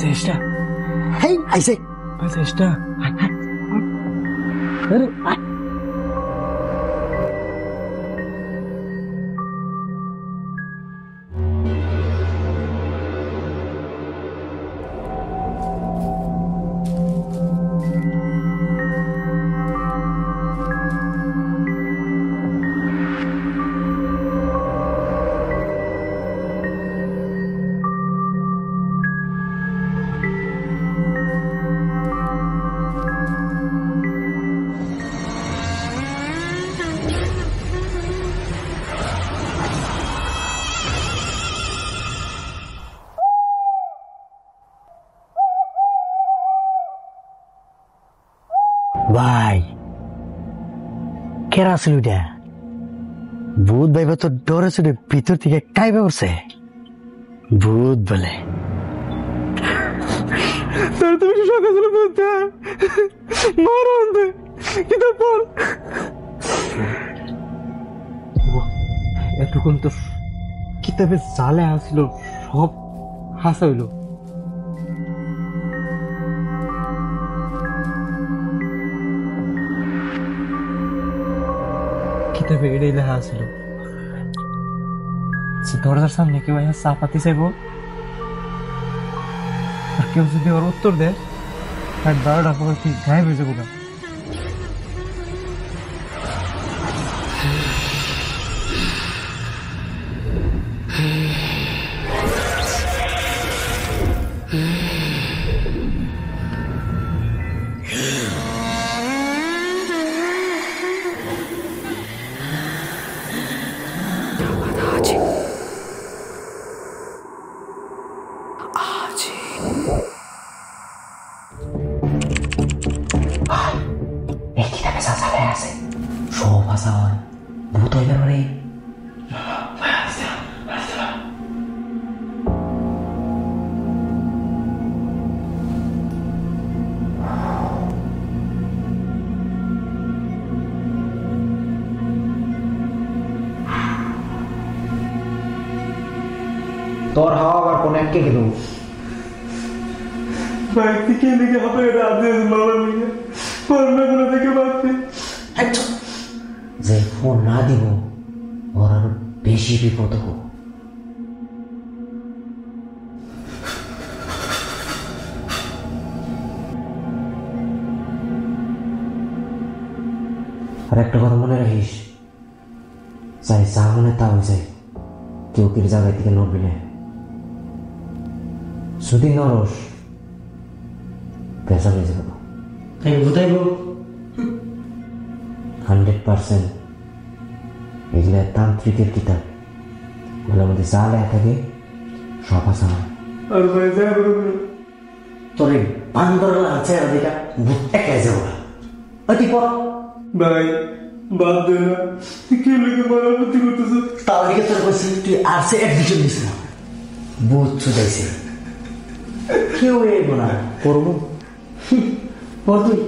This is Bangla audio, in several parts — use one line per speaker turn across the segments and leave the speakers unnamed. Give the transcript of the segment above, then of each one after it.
চেষ্টা
হেই আইছে
চেষ্টা
আরে ভাই কেরা ছিল এটা ভূত ভাইবা তো ডরে ছিল ভিতর থেকে কাইবা উঠছে ভূত বলে
তুমি সকালে বলতে মারো আনতে কিন্তু পর এতক্ষণ তো কিতাবে জালে আসছিল সব হাসা হইল কিতাবে এটাই লেখা আসছিল দরজার সামনে কেউ চা পাতি চাইব আর কেউ যদি ওর উত্তর দেয় আর 12টা পর কি গায়েব হয়ে যাবো না
সব ভাষা হয় ভূত হইবার মানে তোর হাওয়া আবার কোন এককে গেল
থেকে লিখে হাতে রাত দিয়ে মারা লিখে পড়বে কোনো থেকে বাঁচতে
যে ফোন না দিব ওর আরো বেশি বিপদ হোক আর একটা কথা মনে রাখিস চাই যা মনে তা হয়ে যায় কেউ কেউ জায়গায় থেকে নড়বি না যদি নরস পেশা হয়ে যাবে 100% এগুলা তান্ত্রিকের কিতাব এগুলোর মধ্যে যা লেখা থাকে সব আসা হয়
আর ভাই যাই
তোর পান করা আছে দেখা ভুট্টা খেয়ে যাবো অতি পর
ভাই বাদ দে না কি লিখে মারা প্রতি করতেছ
তাও লিখে তোর বলছি তুই আর্টসে অ্যাডমিশন নিস না বহুত ছুটাইছে কেউ এগো না করবো পর তুই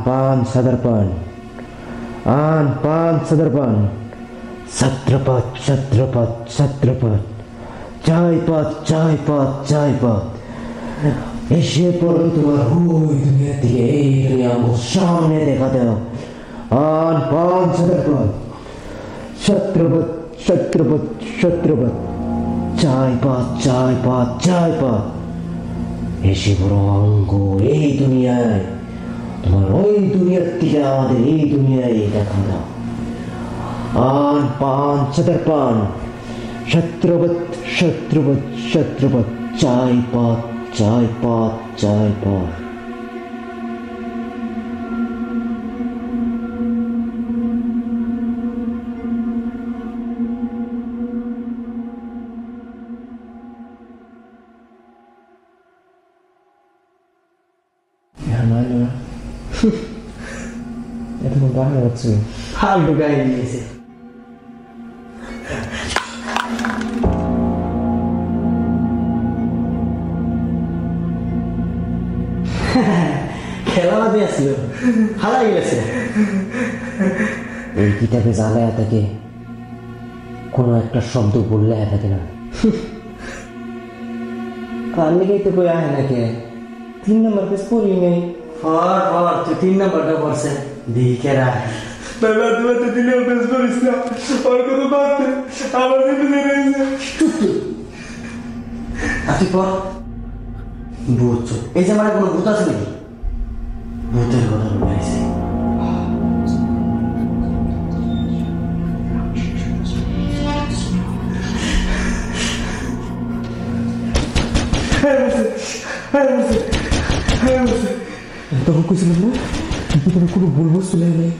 पान सदर पान आन पान सदर पान छत्रपत छत्रपत छत्रपत चाय पात चाय पात चाय पात এসে পড়ো তোমার ওই দুনিয়া থেকে এই দুনিয়া আমার সামনে দেখা দাও আন পান সদর পান ছত্রপত ছত্রপত ছত্রপত চায় পাত চায় পাত চায় পাত এসে পড়ো অঙ্গ এই দুনিয়ায় তোমার ওই দুনিয়ার থেকে আমাদের এই দুনিয়ায় দেখা দাও আন পান সদর পান ছত্রপত ছত্রপত ছত্রপত চায় পাত চায় পাত চায় পাত এটা মনে হয় হচ্ছে ফালতু গায়ে দিয়েছে খেলা বাদে আসছিল হালাই গেছে এই কিতাবে জ্বালায় থাকে কোনো একটা শব্দ বললে থাকে না কার লেগেই তো কই আহে নাকি 3 নম্বর পেজ পড়ি নেই ফর তুই 3 নম্বরটা পড়ছে দিকে রাখ
বাবা তুমি তো দিলে বেশ করিস না আর কত বাতে আমার দিকে রয়েছে
আপনি পর ভূত এই যে মানে কোনো ভূত আছে নাকি ভূতের কথা বলেছে তখন কইছিলাম না ভিতরে কোনো বলবো চলে নেই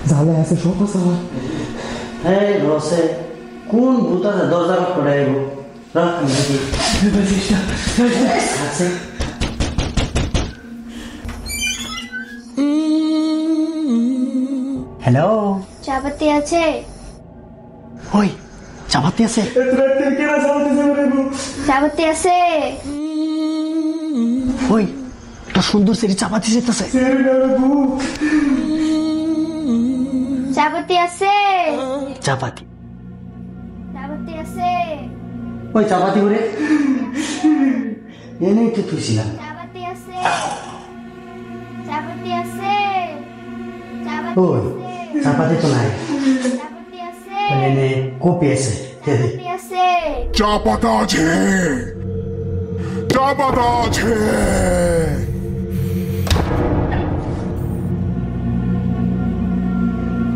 জালে আছে সব আছে আমার হ্যাঁ রসে কোন ভূত আছে দরজা করে আইব রাখ আমি দেখি আছে হ্যালো
চাপাতি আছে
ওই চাপাতি আছে
চাপাতি আছে
ওই একটা সুন্দর সেরি চাপাতি যেতেছে
চাপাতি আছে
চাপাতি
চাপাতি আছে
ওই চাপাতি করে এনেই তো তুইছিলাম
চাপাতি আছে চাপাতি আছে
ওই চাপাতি তো নাই
চাপাতি আছে
এনে কপি আছে
চাপাতি আছে
চা পাতা আছে চা পাতা আছে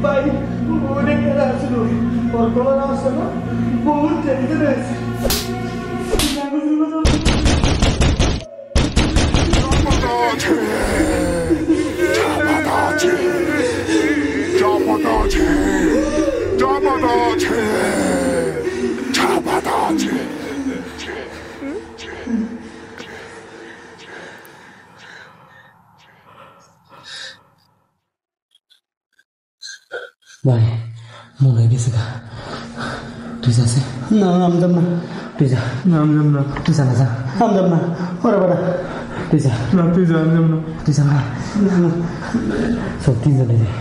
ভাই ওরে কেন আসলো ওর কোনো নাম আছে না বহুত টেনশন আছে
ভাই মনে হয়ে গেছে গা তুই যাচ্ছে না আমি যাব না তুই যা
নাম নাম না
তুই যা না যা আমি যাব না ওরা বড়া তুই যা
না তুই জান নাম না
তুই যা না সব তিনজনে যাই